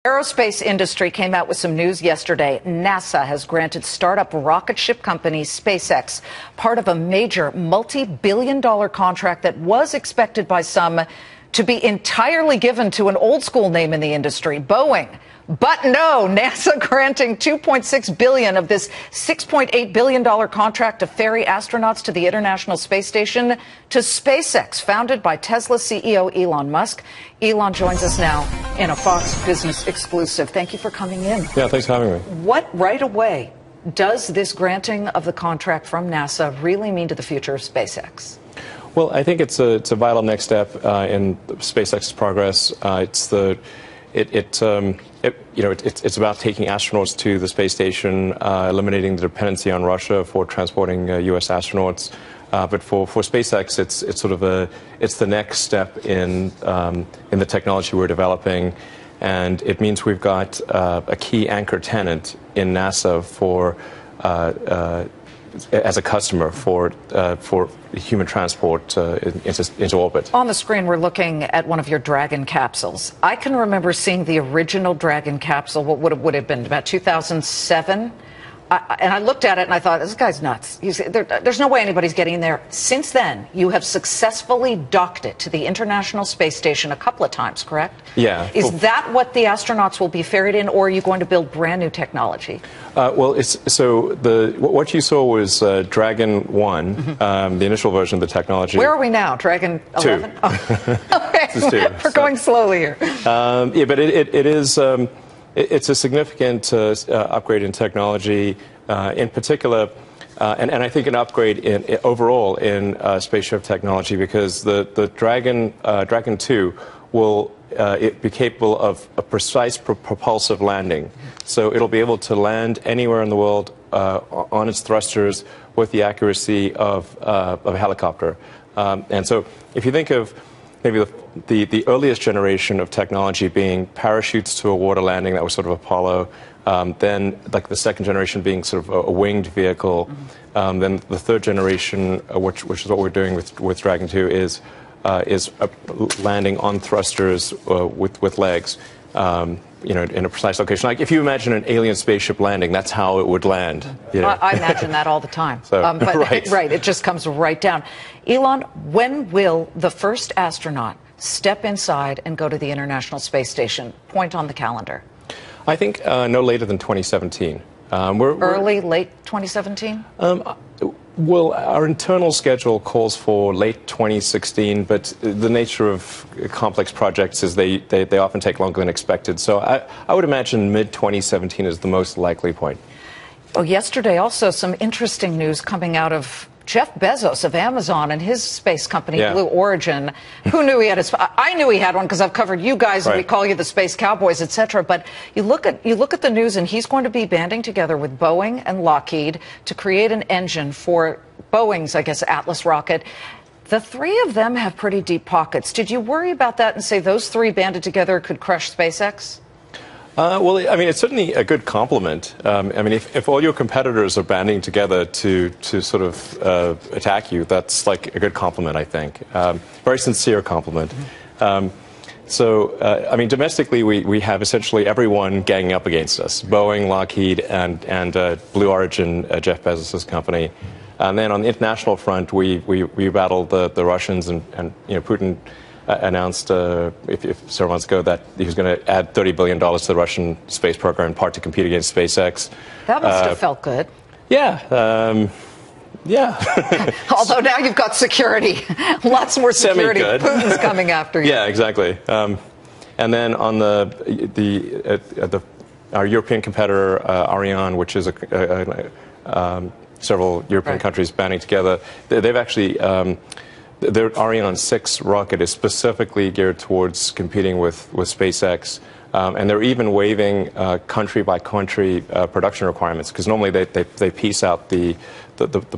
Aerospace industry came out with some news yesterday. NASA has granted startup rocket ship company SpaceX part of a major multi-billion-dollar contract that was expected by some to be entirely given to an old-school name in the industry, Boeing. But no, NASA granting $2.6 billion of this $6.8 billion contract to ferry astronauts to the International Space Station to SpaceX, founded by Tesla CEO Elon Musk. Elon joins us now in a Fox Business exclusive. Thank you for coming in. Yeah, thanks for having me. What right away does this granting of the contract from NASA really mean to the future of SpaceX? Well, I think it's a vital next step in SpaceX's progress. It's about taking astronauts to the space station, eliminating the dependency on Russia for transporting U.S. astronauts. But for SpaceX, it's the next step in the technology we're developing, and it means we've got a key anchor tenant in NASA for as a customer for human transport into orbit. On the screen, we're looking at one of your Dragon capsules. I can remember seeing the original Dragon capsule, what would have been about 2007. And I looked at it and I thought, this guy's nuts. There's no way anybody's getting there. Since then, you have successfully docked it to the International Space Station a couple of times, correct? Yeah. Is that what the astronauts will be ferried in, or are you going to build brand new technology? What you saw was Dragon 1, the initial version of the technology. Where are we now? Dragon 11? 2. Oh. Okay. This is 2. We're going slowly here. Yeah, but it is. It's a significant upgrade in technology, in particular, and I think an upgrade overall in spaceship technology, because the Dragon 2 will be capable of a precise propulsive landing. So it'll be able to land anywhere in the world on its thrusters with the accuracy of a helicopter. And so if you think of maybe the earliest generation of technology being parachutes to a water landing, that was sort of Apollo, then like the second generation being sort of a winged vehicle, then the third generation, which is what we're doing with Dragon 2, is landing on thrusters with legs, in a precise location. Like if you imagine an alien spaceship landing, that's how it would land. I imagine that all the time. Right, it just comes right down. Elon, when will the first astronaut step inside and go to the International Space Station? Point on the calendar. I think no later than 2017. Late 2017? Well, our internal schedule calls for late 2016, but the nature of complex projects is they often take longer than expected. So I would imagine mid-2017 is the most likely point. Oh, yesterday also some interesting news coming out of Jeff Bezos of Amazon and his space company, Blue Origin. Who knew he had I knew he had one because I've covered you guys, and we call you the Space Cowboys, etc. But you look at the news, and he's going to be banding together with Boeing and Lockheed to create an engine for Boeing's, I guess, Atlas rocket. The three of them have pretty deep pockets. Did you worry about that and say those three banded together could crush SpaceX? Well, I mean, it's certainly a good compliment. I mean, if all your competitors are banding together to sort of attack you, that's like a good compliment, I think. Very sincere compliment. I mean, domestically, we have essentially everyone ganging up against us: Boeing, Lockheed, and Blue Origin, Jeff Bezos' company. And then on the international front, we battled the Russians, and Putin announced several months ago that he was going to add $30 billion to the Russian space program, in part to compete against SpaceX. That must have felt good. Yeah. Yeah. Although now you've got security. Lots more security. Semi-good. Putin's coming after you. Yeah, exactly. And then on our European competitor, Ariane, which is several European countries banding together, they've actually... Their Ariane 6 rocket is specifically geared towards competing with SpaceX, and they're even waiving country-by-country production requirements, because normally they piece out the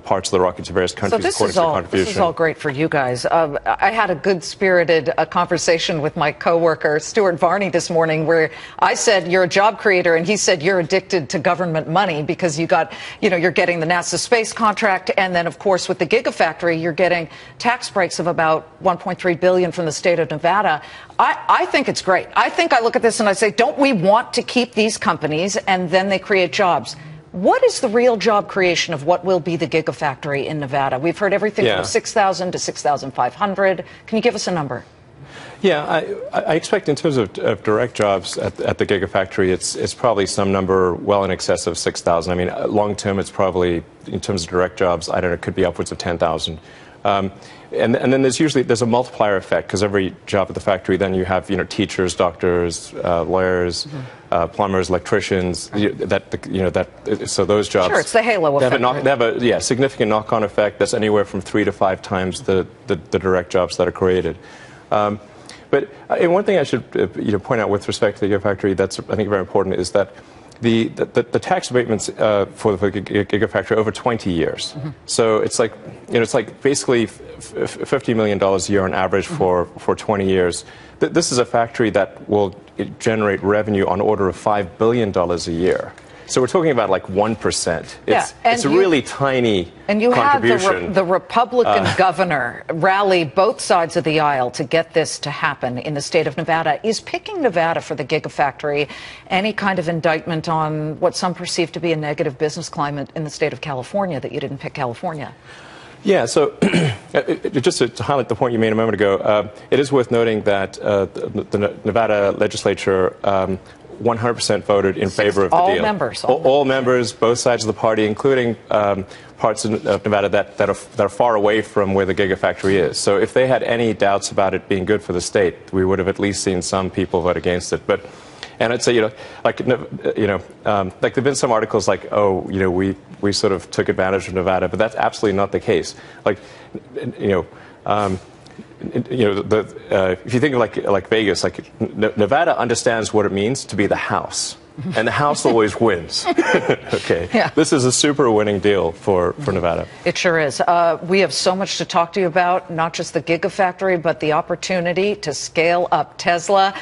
parts of the rocket to various countries according to contribution. This is all great for you guys. I had a good-spirited conversation with my coworker Stuart Varney this morning, where I said you're a job creator, and he said you're addicted to government money because you're getting the NASA space contract, and then of course with the Gigafactory you're getting tax breaks of about $1.3 billion from the state of Nevada. I think it's great. I think I look at this and I say, don't we want to keep these companies, and then they create jobs? What is the real job creation of what will be the Gigafactory in Nevada? We've heard everything from 6,000 to 6,500. Can you give us a number? Yeah, I expect in terms of direct jobs at the Gigafactory, it's probably some number well in excess of 6,000. I mean, long term, it's probably, in terms of direct jobs, I don't know, it could be upwards of 10,000. And then there's a multiplier effect, because every job at the factory, then you have teachers, doctors, lawyers, plumbers, electricians. So those jobs. Sure, it's the halo effect. They have a significant knock-on effect that's anywhere from 3 to 5 times the direct jobs that are created. But one thing I should point out with respect to the Gigafactory that's, I think, very important is that the tax abatements for the Gigafactory over 20 years. Mm-hmm. So it's like basically $50 million a year on average for 20 years. This is a factory that will generate revenue on order of $5 billion a year. So we're talking about like 1%. It's a really tiny contribution. And you had the Republican governor rally both sides of the aisle to get this to happen in the state of Nevada. Is picking Nevada for the Gigafactory any kind of indictment on what some perceive to be a negative business climate in the state of California, that you didn't pick California? Yeah, so just to highlight the point you made a moment ago, it is worth noting that the Nevada legislature 100% voted in favor of the deal. All members, both sides of the party, including parts of Nevada that are far away from where the Gigafactory is. So if they had any doubts about it being good for the state, we would have at least seen some people vote against it. And I'd say, like there've been some articles like, we sort of took advantage of Nevada, but that's absolutely not the case. Like, if you think of like Vegas, like Nevada understands what it means to be the house, and the house always wins. Okay, yeah. This is a super winning deal for Nevada. It sure is. We have so much to talk to you about, not just the Gigafactory, but the opportunity to scale up Tesla.